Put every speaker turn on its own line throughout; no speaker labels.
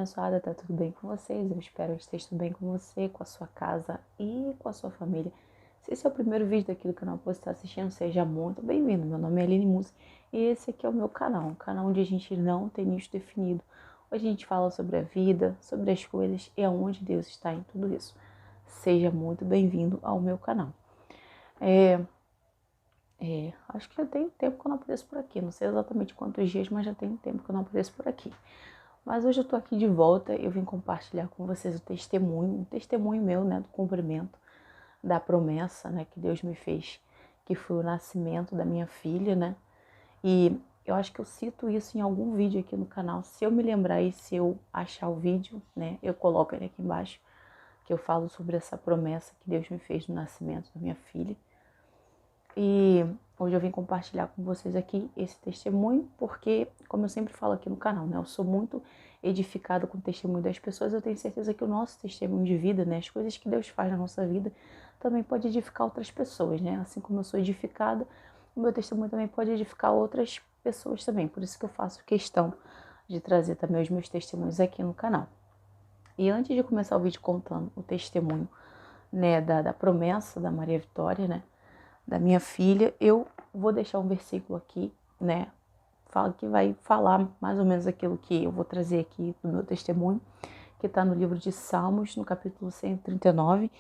abençoada, tá tudo bem com vocês? Eu espero que esteja tudo bem com você, com a sua casa e com a sua família. Se esse é o primeiro vídeo daqui do canal que você está assistindo, seja muito bem-vindo. Meu nome é Aline Musi e esse aqui é o meu canal, um canal onde a gente não tem nicho definido. Hoje a gente fala sobre a vida, sobre as coisas e aonde Deus está em tudo isso. Seja muito bem-vindo ao meu canal. Acho que já tem tempo que eu não apareço por aqui, não sei exatamente quantos dias, mas já tem tempo que eu não apareço por aqui. Mas hoje eu tô aqui de volta, eu vim compartilhar com vocês um testemunho meu, né, do cumprimento da promessa, né, que Deus me fez, que foi o nascimento da minha filha, né, e eu acho que eu cito isso em algum vídeo aqui no canal, se eu me lembrar e se eu achar o vídeo, né, eu coloco ele aqui embaixo, que eu falo sobre essa promessa que Deus me fez do nascimento da minha filha. E hoje eu vim compartilhar com vocês aqui esse testemunho, porque, como eu sempre falo aqui no canal, né, eu sou muito edificada com o testemunho das pessoas. Eu tenho certeza que o nosso testemunho de vida, né, as coisas que Deus faz na nossa vida, também pode edificar outras pessoas, né? Assim como eu sou edificada, o meu testemunho também pode edificar outras pessoas também. Por isso que eu faço questão de trazer também os meus testemunhos aqui no canal. E antes de começar o vídeo contando o testemunho, né, da promessa da Maria Vitória, né, da minha filha, eu vou deixar um versículo aqui, né, que vai falar mais ou menos aquilo que eu vou trazer aqui do meu testemunho, que está no livro de Salmos, no capítulo 139,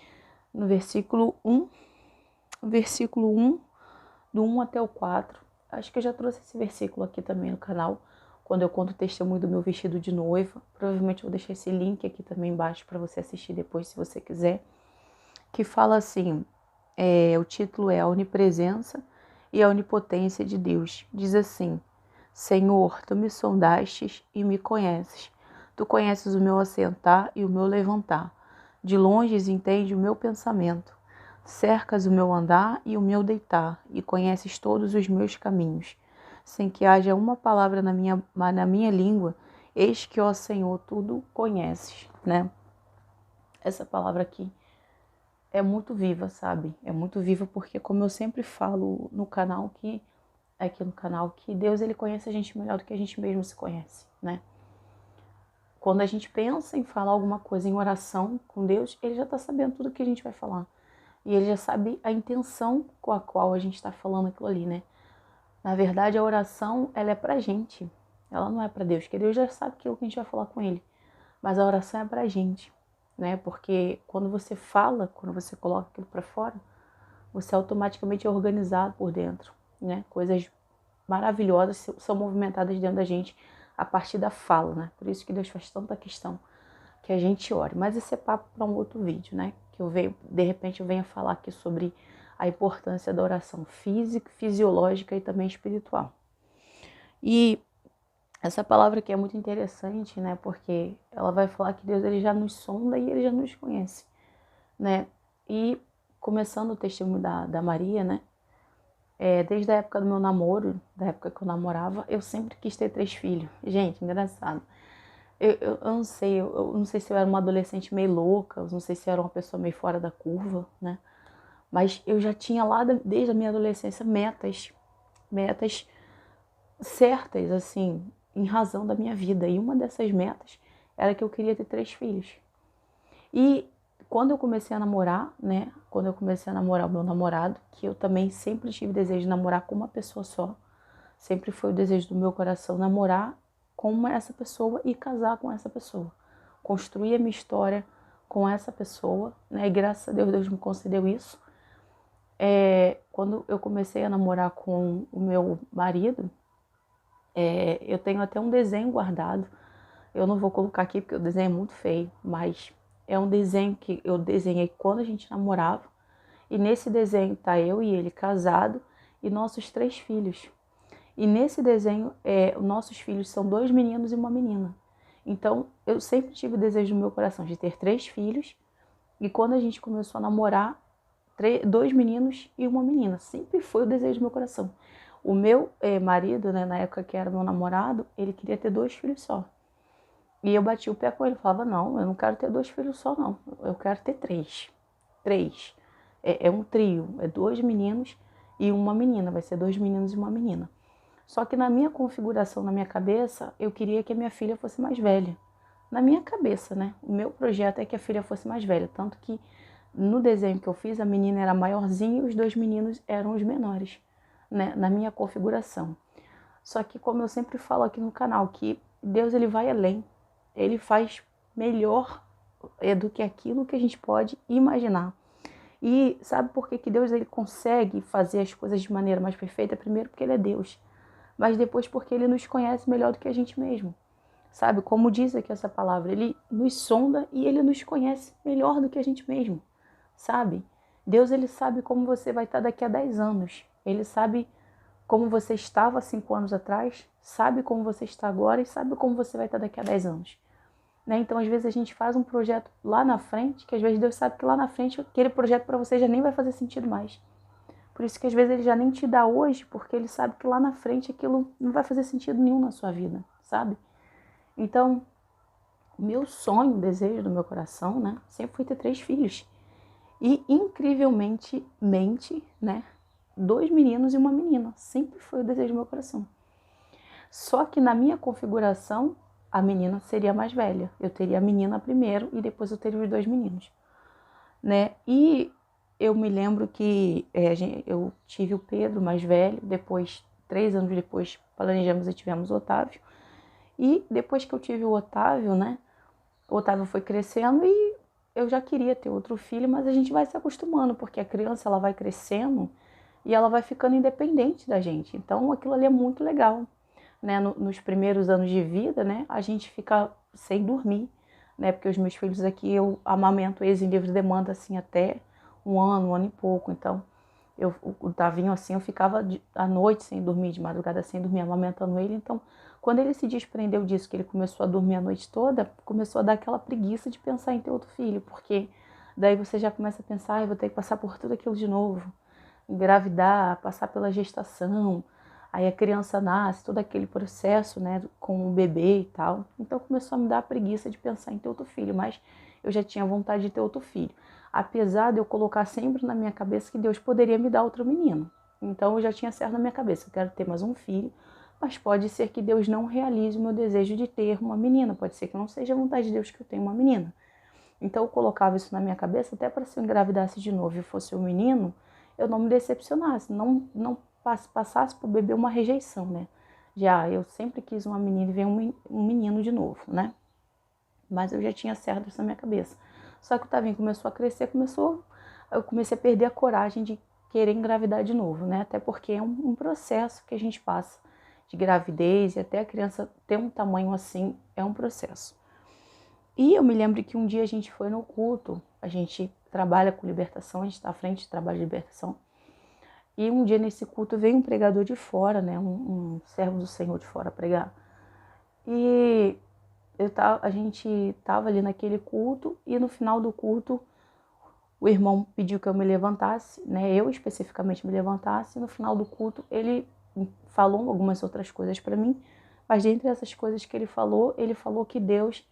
no versículo 1, do 1 até o 4. Acho que eu já trouxe esse versículo aqui também no canal, quando eu conto o testemunho do meu vestido de noiva. Provavelmente eu vou deixar esse link aqui também embaixo para você assistir depois, se você quiser, que fala assim, o título é A Onipresença e a Onipotência de Deus. Diz assim: Senhor, tu me sondastes e me conheces. Tu conheces o meu assentar e o meu levantar. De longe entende o meu pensamento. Cercas o meu andar e o meu deitar, e conheces todos os meus caminhos. Sem que haja uma palavra na minha língua, eis que, ó Senhor, tudo conheces, né? Essa palavra aqui é muito viva, sabe? É muito viva porque, como eu sempre falo no canal, que Deus, ele conhece a gente melhor do que a gente mesmo se conhece, né? Quando a gente pensa em falar alguma coisa em oração com Deus, ele já tá sabendo tudo que a gente vai falar. E ele já sabe a intenção com a qual a gente tá falando aquilo ali, né? Na verdade, a oração, ela é pra gente. Ela não é pra Deus, porque Deus já sabe aquilo que a gente vai falar com ele. Mas a oração é pra gente, né? Porque quando você fala, quando você coloca aquilo pra fora, você automaticamente é organizado por dentro, né? Coisas maravilhosas são movimentadas dentro da gente a partir da fala, né? Por isso que Deus faz tanta questão que a gente ore. Mas esse é papo para um outro vídeo, né? Que de repente eu venho falar aqui sobre a importância da oração física, fisiológica e também espiritual. E essa palavra aqui é muito interessante, né? Porque ela vai falar que Deus, ele já nos sonda e ele já nos conhece, né? E começando o testemunho da Maria, né? Desde a época do meu namoro, da época que eu namorava, eu sempre quis ter 3 filhos. Gente, engraçado. Eu não sei se eu era uma adolescente meio louca, eu não sei se eu era uma pessoa meio fora da curva, né? Mas eu já tinha lá, desde a minha adolescência, metas certas, assim, em razão da minha vida. E uma dessas metas era que eu queria ter 3 filhos. E quando eu comecei a namorar, né? Quando eu comecei a namorar o meu namorado, que eu também sempre tive desejo de namorar com uma pessoa só. Sempre foi o desejo do meu coração namorar com essa pessoa e casar com essa pessoa. Construir a minha história com essa pessoa, né? E graças a Deus, Deus me concedeu isso. Quando eu comecei a namorar com o meu marido, eu tenho até um desenho guardado. Eu não vou colocar aqui porque o desenho é muito feio, mas é um desenho que eu desenhei quando a gente namorava. E nesse desenho tá eu e ele casado e nossos 3 filhos. E nesse desenho, os nossos filhos são 2 meninos e uma menina. Então, eu sempre tive o desejo no meu coração de ter 3 filhos. E quando a gente começou a namorar, 2 meninos e uma menina. Sempre foi o desejo do meu coração. O meu marido, né, na época que era meu namorado, ele queria ter 2 filhos só. E eu bati o pé com ele, falava, não, eu não quero ter 2 filhos só, não. Eu quero ter 3. 3. É um trio, 2 meninos e uma menina. Vai ser 2 meninos e uma menina. Só que na minha configuração, na minha cabeça, eu queria que a minha filha fosse mais velha, na minha cabeça, né? O meu projeto é que a filha fosse mais velha, tanto que no desenho que eu fiz, a menina era maiorzinha e os 2 meninos eram os menores, né? Na minha configuração. Só que, como eu sempre falo aqui no canal, que Deus ele vai além, ele faz melhor do que aquilo que a gente pode imaginar. E sabe por que Deus ele consegue fazer as coisas de maneira mais perfeita? Primeiro porque ele é Deus, mas depois porque ele nos conhece melhor do que a gente mesmo. Sabe, como diz aqui essa palavra, ele nos sonda e ele nos conhece melhor do que a gente mesmo, sabe? Deus ele sabe como você vai estar daqui a 10 anos, ele sabe como você estava há 5 anos atrás, sabe como você está agora e sabe como você vai estar daqui a 10 anos. Né? Então, às vezes, a gente faz um projeto lá na frente, que às vezes Deus sabe que lá na frente aquele projeto para você já nem vai fazer sentido mais. Por isso que às vezes ele já nem te dá hoje, porque ele sabe que lá na frente aquilo não vai fazer sentido nenhum na sua vida, sabe? Então, o meu sonho, o desejo do meu coração, né, sempre foi ter 3 filhos. E, incrivelmente, né, 2 meninos e uma menina. Sempre foi o desejo do meu coração. Só que na minha configuração, a menina seria mais velha. Eu teria a menina primeiro e depois eu teria os 2 meninos, né? E eu me lembro que eu tive o Pedro mais velho, depois, 3 anos depois, planejamos e tivemos o Otávio. E depois que eu tive o Otávio, né? O Otávio foi crescendo e eu já queria ter outro filho, mas a gente vai se acostumando, porque a criança ela vai crescendo e ela vai ficando independente da gente. Então aquilo ali é muito legal, né? Nos primeiros anos de vida, né? A gente fica sem dormir, né? Porque os meus filhos aqui eu amamento eles em livre demanda assim até um ano e pouco. Então o Tavinho assim eu ficava à noite sem dormir, de madrugada sem dormir, amamentando ele. Então quando ele se desprendeu disso, que ele começou a dormir a noite toda, começou a dar aquela preguiça de pensar em ter outro filho, porque daí você já começa a pensar, eu vou ter que passar por tudo aquilo de novo, engravidar, passar pela gestação, aí a criança nasce, todo aquele processo, né, com o bebê e tal. Então começou a me dar a preguiça de pensar em ter outro filho, mas eu já tinha vontade de ter outro filho, apesar de eu colocar sempre na minha cabeça que Deus poderia me dar outro menino. Então eu já tinha certo na minha cabeça, eu quero ter mais um filho, mas pode ser que Deus não realize o meu desejo de ter uma menina, pode ser que não seja a vontade de Deus que eu tenha uma menina. Então eu colocava isso na minha cabeça, até para se eu engravidasse de novo e fosse um menino, eu não me decepcionasse, não passasse para o bebê uma rejeição, né? Já eu sempre quis uma menina e veio um menino de novo, né? Mas eu já tinha certo isso na minha cabeça. Só que o Tavinho começou a crescer, eu comecei a perder a coragem de querer engravidar de novo, né? Até porque é um processo que a gente passa de gravidez e até a criança ter um tamanho assim, é um processo. E eu me lembro que um dia a gente foi no culto, a gente trabalha com libertação, a gente está à frente de trabalho de libertação, e um dia nesse culto veio um pregador de fora, né, um servo do Senhor de fora pregar, e a gente estava ali naquele culto, e no final do culto o irmão pediu que eu me levantasse, né, eu especificamente me levantasse, e no final do culto ele falou algumas outras coisas para mim, mas dentre essas coisas que ele falou que Deus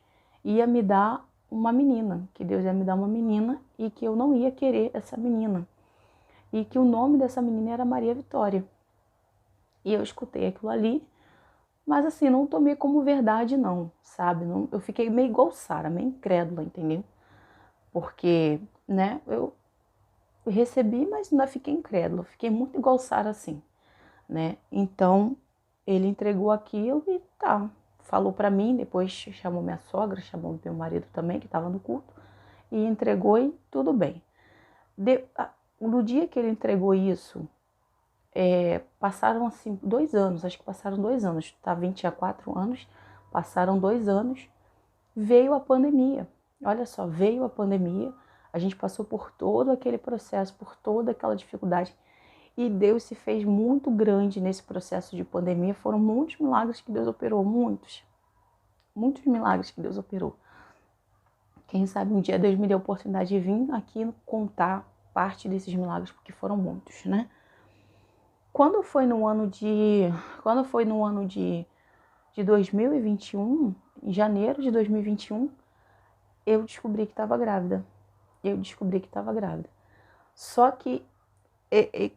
ia me dar uma menina, que Deus ia me dar uma menina e que eu não ia querer essa menina. E que o nome dessa menina era Maria Vitória. E eu escutei aquilo ali, mas assim, não tomei como verdade não, sabe? Não, eu fiquei meio igual Sara, meio incrédula, entendeu? Porque, né, eu recebi, mas ainda fiquei incrédula, fiquei muito igual Sara assim, né? Então, ele entregou aquilo e tá, falou para mim, depois chamou minha sogra, chamou meu marido também, que estava no culto, e entregou e tudo bem. No dia que ele entregou isso, passaram assim 2 anos, acho que passaram 2 anos, tá, 24 anos, passaram 2 anos, veio a pandemia. Olha só, veio a pandemia, a gente passou por todo aquele processo, por toda aquela dificuldade, e Deus se fez muito grande nesse processo de pandemia. Foram muitos milagres que Deus operou, muitos milagres que Deus operou. Quem sabe um dia Deus me deu a oportunidade de vir aqui contar parte desses milagres, porque foram muitos, né? Quando foi no ano de 2021, em janeiro de 2021, eu descobri que estava grávida. Só que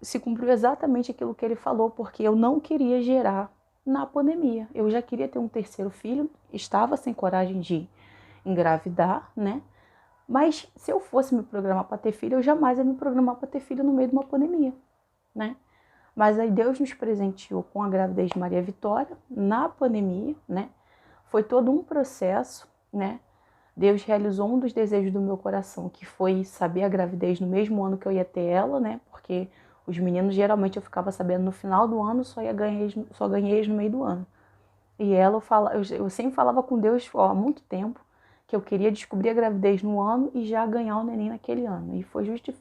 se cumpriu exatamente aquilo que ele falou, porque eu não queria gerar na pandemia. Eu já queria ter um terceiro filho, estava sem coragem de engravidar, né? Mas se eu fosse me programar para ter filho, eu jamais ia me programar para ter filho no meio de uma pandemia, né? Mas aí Deus nos presenteou com a gravidez de Maria Vitória na pandemia, né? Foi todo um processo, né? Deus realizou um dos desejos do meu coração, que foi saber a gravidez no mesmo ano que eu ia ter ela, né? Porque os meninos, geralmente, eu ficava sabendo no final do ano, só ganhei eles no meio do ano. E ela, eu sempre falava com Deus há muito tempo que eu queria descobrir a gravidez no ano e já ganhar o neném naquele ano. E foi justo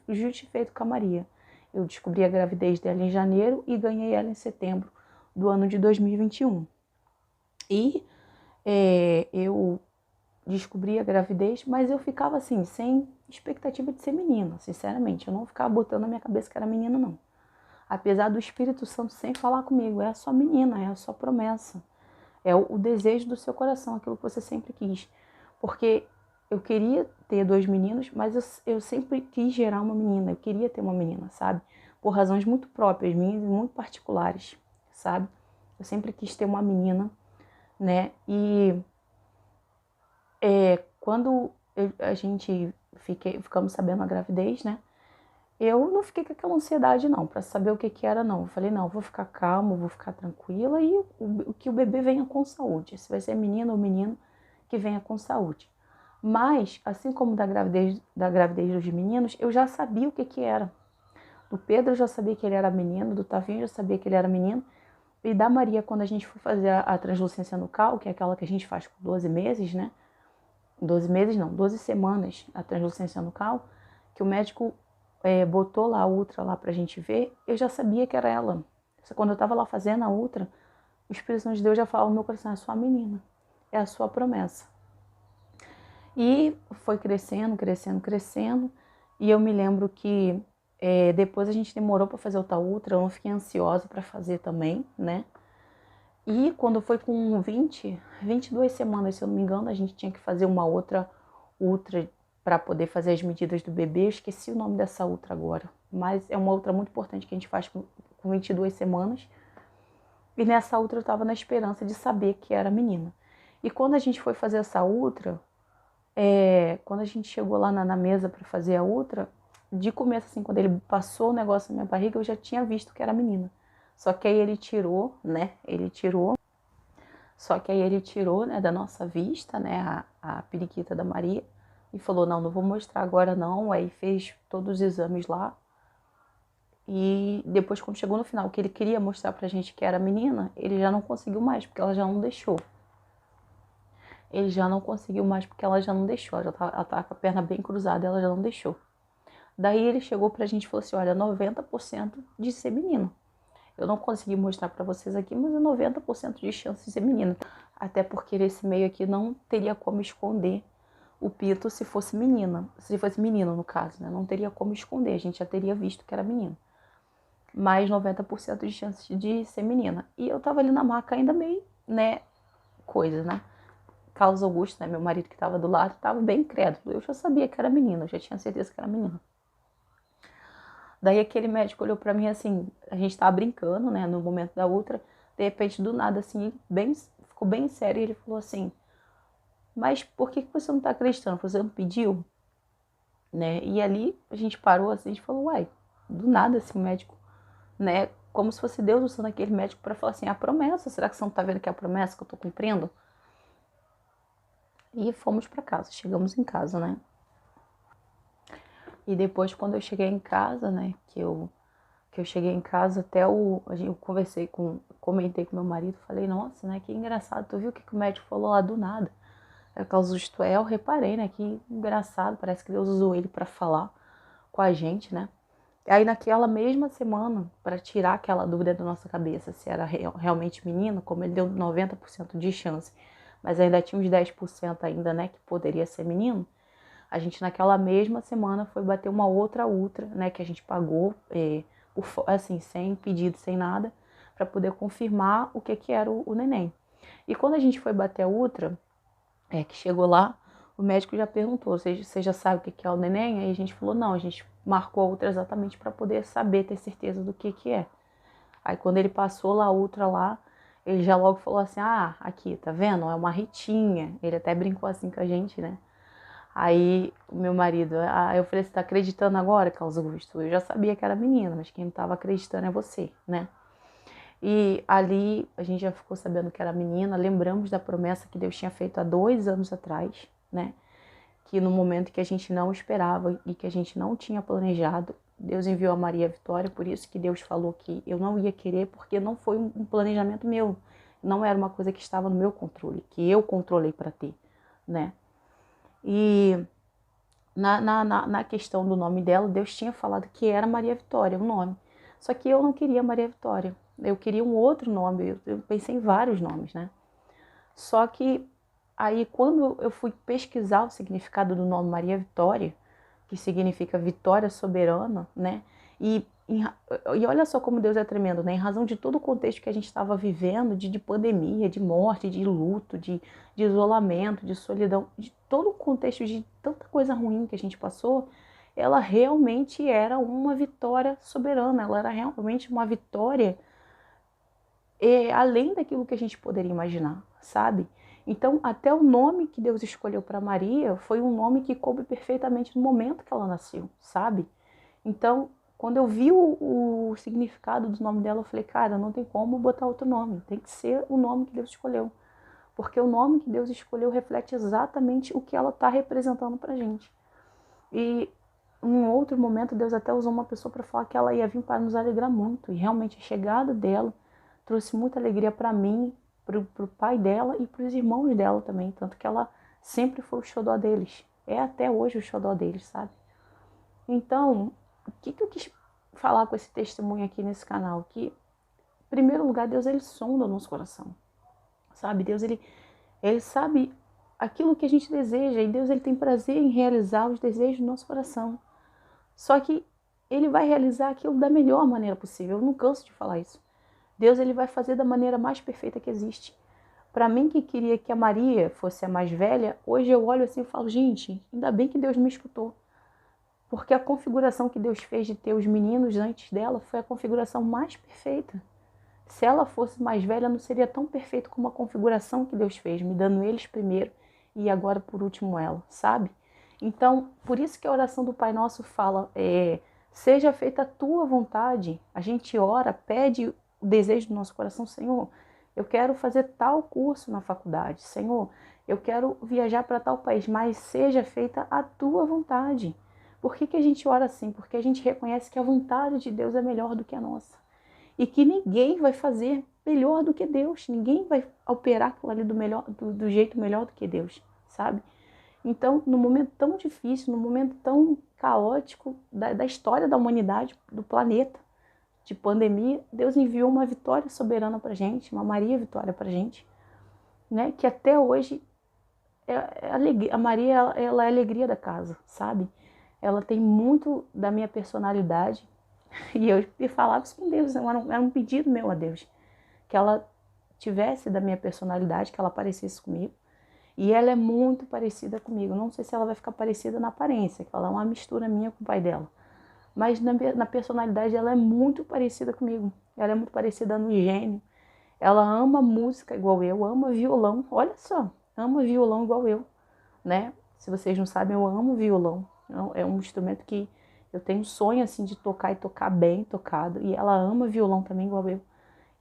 feito com a Maria. Eu descobri a gravidez dela em janeiro e ganhei ela em setembro do ano de 2021. E eu descobri a gravidez, mas eu ficava assim, sem expectativa de ser menina, sinceramente. Eu não ficava botando na minha cabeça que era menina, não. Apesar do Espírito Santo sempre falar comigo, é a sua menina, é a sua promessa. É o desejo do seu coração, aquilo que você sempre quis. Porque eu queria ter 2 meninos, mas eu sempre quis gerar uma menina. Eu queria ter uma menina, sabe? Por razões muito próprias minhas e muito particulares, sabe? Eu sempre quis ter uma menina, né? E quando a gente ficamos sabendo a gravidez, né? Eu não fiquei com aquela ansiedade, não, para saber o que era, não. Eu falei, não, vou ficar calma, vou ficar tranquila e que o bebê venha com saúde. Se vai ser menina ou menino, que venha com saúde. Mas, assim como da gravidez dos meninos, eu já sabia o que era. Do Pedro eu já sabia que ele era menino, do Tavinho eu já sabia que ele era menino. E da Maria, quando a gente for fazer a translucência nucal, que é aquela que a gente faz com 12 meses, né? 12 meses não, 12 semanas a translucência nucal, que o médico botou lá a ultra lá pra gente ver, eu já sabia que era ela. Quando eu tava lá fazendo a ultra, o Espírito Santo de Deus já falava no meu coração, é a sua menina, é a sua promessa. E foi crescendo, crescendo, crescendo, e eu me lembro que depois a gente demorou para fazer outra ultra, eu não fiquei ansiosa para fazer também, né? E quando foi com 22 semanas, se eu não me engano, a gente tinha que fazer uma outra ultra para poder fazer as medidas do bebê. Eu esqueci o nome dessa ultra agora, mas é uma ultra muito importante que a gente faz com 22 semanas. E nessa ultra eu estava na esperança de saber que era menina. E quando a gente foi fazer essa ultra, quando a gente chegou lá na mesa para fazer a ultra, de começo, assim, quando ele passou o negócio na minha barriga, eu já tinha visto que era menina. Só que aí ele tirou, né? Só que aí ele tirou, né, da nossa vista, né, a periquita da Maria e falou, não vou mostrar agora não. Aí fez todos os exames lá. E depois, quando chegou no final, que ele queria mostrar pra gente que era menina, ele já não conseguiu mais, porque ela já não deixou. Ele já não conseguiu mais, porque ela já não deixou. Ela tava com a perna bem cruzada, ela já não deixou. Daí ele chegou pra gente e falou assim, olha, 90% de ser menino. Eu não consegui mostrar pra vocês aqui, mas é 90% de chance de ser menina. Até porque nesse meio aqui não teria como esconder o pito se fosse menina. Se fosse menino, no caso, né? Não teria como esconder, a gente já teria visto que era menino. Mais 90% de chance de ser menina. E eu tava ali na maca ainda meio, né, coisa, né? Carlos Augusto, né, meu marido que tava do lado, tava bem crédulo. Eu já sabia que era menina, eu já tinha certeza que era menina. Daí aquele médico olhou pra mim assim, a gente tava brincando, né, no momento da ultra, de repente, do nada, assim, ficou bem sério, e ele falou assim, mas por que você não tá acreditando? Você não pediu? Né? E ali a gente parou assim, a gente falou, uai, do nada assim, o médico, né, como se fosse Deus usando aquele médico para falar assim, a promessa, será que você não tá vendo que é a promessa que eu tô cumprindo? E fomos para casa, chegamos em casa, né? E depois, quando eu cheguei em casa, né, que eu cheguei em casa, eu comentei com meu marido, falei, nossa, né, que engraçado, tu viu o que o médico falou lá do nada? Por causa do eu reparei, né, que engraçado, parece que Deus usou ele para falar com a gente, né? E aí naquela mesma semana, para tirar aquela dúvida da nossa cabeça, se era realmente menino, como ele deu 90% de chance, mas ainda tinha uns 10% ainda, né, que poderia ser menino, a gente naquela mesma semana foi bater uma outra ultra, né, que a gente pagou, assim, sem pedido, sem nada, para poder confirmar o que era o neném. E quando a gente foi bater a ultra, que chegou lá, o médico já perguntou, você já sabe o que é o neném? Aí a gente falou, não, a gente marcou a ultra exatamente para poder saber, ter certeza do que é. Aí quando ele passou lá a ultra lá, ele já logo falou assim, ah, aqui, tá vendo? É uma Ritinha. Ele até brincou assim com a gente, né? Aí o meu marido, eu falei, você tá acreditando agora, Carlos Augusto? Eu já sabia que era menina, mas quem não tava acreditando é você, né? E ali a gente já ficou sabendo que era menina, lembramos da promessa que Deus tinha feito há 2 anos atrás, né? Que no momento que a gente não esperava e que a gente não tinha planejado, Deus enviou a Maria Vitória, por isso que Deus falou que eu não ia querer, porque não foi um planejamento meu, não era uma coisa que estava no meu controle, que eu controlei para ter, né? E na questão do nome dela, Deus tinha falado que era Maria Vitória, o nome. Só que eu não queria Maria Vitória, eu queria um outro nome, eu pensei em vários nomes, né? Só que aí quando eu fui pesquisar o significado do nome Maria Vitória, que significa vitória soberana, né? E olha só como Deus é tremendo, né? Em razão de todo o contexto que a gente estava vivendo, de pandemia, de morte, de luto, de isolamento, de solidão, de todo o contexto de tanta coisa ruim que a gente passou, ela realmente era uma vitória soberana, ela era realmente uma vitória além daquilo que a gente poderia imaginar, sabe? Então, até o nome que Deus escolheu para Maria foi um nome que coube perfeitamente no momento que ela nasceu, sabe? Então, quando eu vi o significado do nome dela, eu falei, cara, não tem como botar outro nome, tem que ser o nome que Deus escolheu. Porque o nome que Deus escolheu reflete exatamente o que ela está representando pra gente. E em um outro momento, Deus até usou uma pessoa para falar que ela ia vir para nos alegrar muito. E realmente a chegada dela trouxe muita alegria para mim, pro pai dela e para os irmãos dela também. Tanto que ela sempre foi o xodó deles. É até hoje o xodó deles, sabe? Então, o que eu quis falar com esse testemunho aqui nesse canal? Que, em primeiro lugar, Deus, ele sonda o nosso coração, sabe? Deus, ele sabe aquilo que a gente deseja e Deus, ele tem prazer em realizar os desejos do nosso coração. Só que ele vai realizar aquilo da melhor maneira possível. Eu não canso de falar isso. Deus, ele vai fazer da maneira mais perfeita que existe. Para mim que queria que a Maria fosse a mais velha, hoje eu olho assim e falo, gente, ainda bem que Deus me escutou. Porque a configuração que Deus fez de ter os meninos antes dela foi a configuração mais perfeita. Se ela fosse mais velha, não seria tão perfeito como a configuração que Deus fez, me dando eles primeiro e agora por último ela, sabe? Então, por isso que a oração do Pai Nosso fala, seja feita a tua vontade. A gente ora, pede o desejo do nosso coração, Senhor, eu quero fazer tal curso na faculdade, Senhor, eu quero viajar para tal país, mas seja feita a tua vontade. Por que a gente ora assim? Porque a gente reconhece que a vontade de Deus é melhor do que a nossa. E que ninguém vai fazer melhor do que Deus. Ninguém vai operar aquilo ali do jeito melhor do que Deus, sabe? Então, no momento tão difícil, no momento tão caótico da história da humanidade, do planeta, de pandemia, Deus enviou uma vitória soberana pra gente, uma Maria Vitória pra gente, né? Que até hoje, a Maria, ela é a alegria da casa, sabe? Ela tem muito da minha personalidade. E eu falava isso com Deus, era um pedido meu a Deus, que ela tivesse da minha personalidade, que ela parecesse comigo. E ela é muito parecida comigo. Não sei se ela vai ficar parecida na aparência, que ela é uma mistura minha com o pai dela. Mas na personalidade ela é muito parecida comigo. Ela é muito parecida no gênio. Ela ama música igual eu, ama violão. Olha só, ama violão igual eu, né? Se vocês não sabem, eu amo violão. É um instrumento que eu tenho sonho assim de tocar e tocar bem tocado. E ela ama violão também igual eu.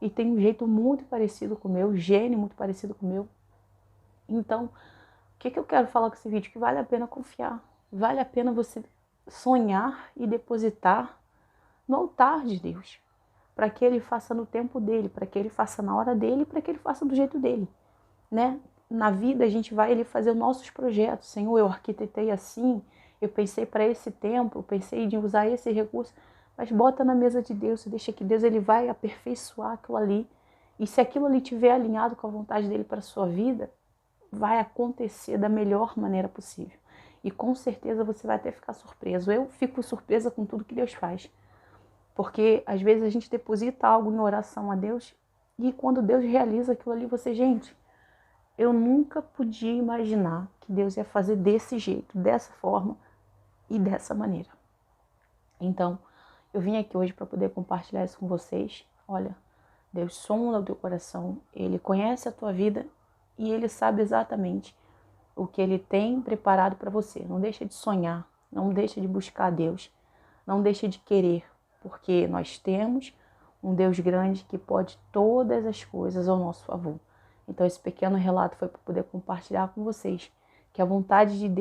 E tem um jeito muito parecido com o meu, gênio muito parecido com o meu. Então, o que eu quero falar com esse vídeo? Que vale a pena confiar. Vale a pena você sonhar e depositar no altar de Deus. Para que Ele faça no tempo dele, para que Ele faça na hora dele, para que Ele faça do jeito dele, né? Na vida a gente vai Ele fazer os nossos projetos. Senhor, eu arquitetei assim, eu pensei para esse tempo, eu pensei em usar esse recurso, mas bota na mesa de Deus, deixa que Deus ele vai aperfeiçoar aquilo ali. E se aquilo ali estiver alinhado com a vontade dele para a sua vida, vai acontecer da melhor maneira possível. E com certeza você vai até ficar surpreso. Eu fico surpresa com tudo que Deus faz. Porque às vezes a gente deposita algo em oração a Deus e quando Deus realiza aquilo ali, você, gente, eu nunca podia imaginar que Deus ia fazer desse jeito, dessa forma e dessa maneira. Então, eu vim aqui hoje para poder compartilhar isso com vocês. Olha, Deus sonda o teu coração, Ele conhece a tua vida e Ele sabe exatamente o que Ele tem preparado para você. Não deixa de sonhar, não deixa de buscar a Deus, não deixa de querer, porque nós temos um Deus grande que pode todas as coisas ao nosso favor. Então esse pequeno relato foi para poder compartilhar com vocês que a vontade de Deus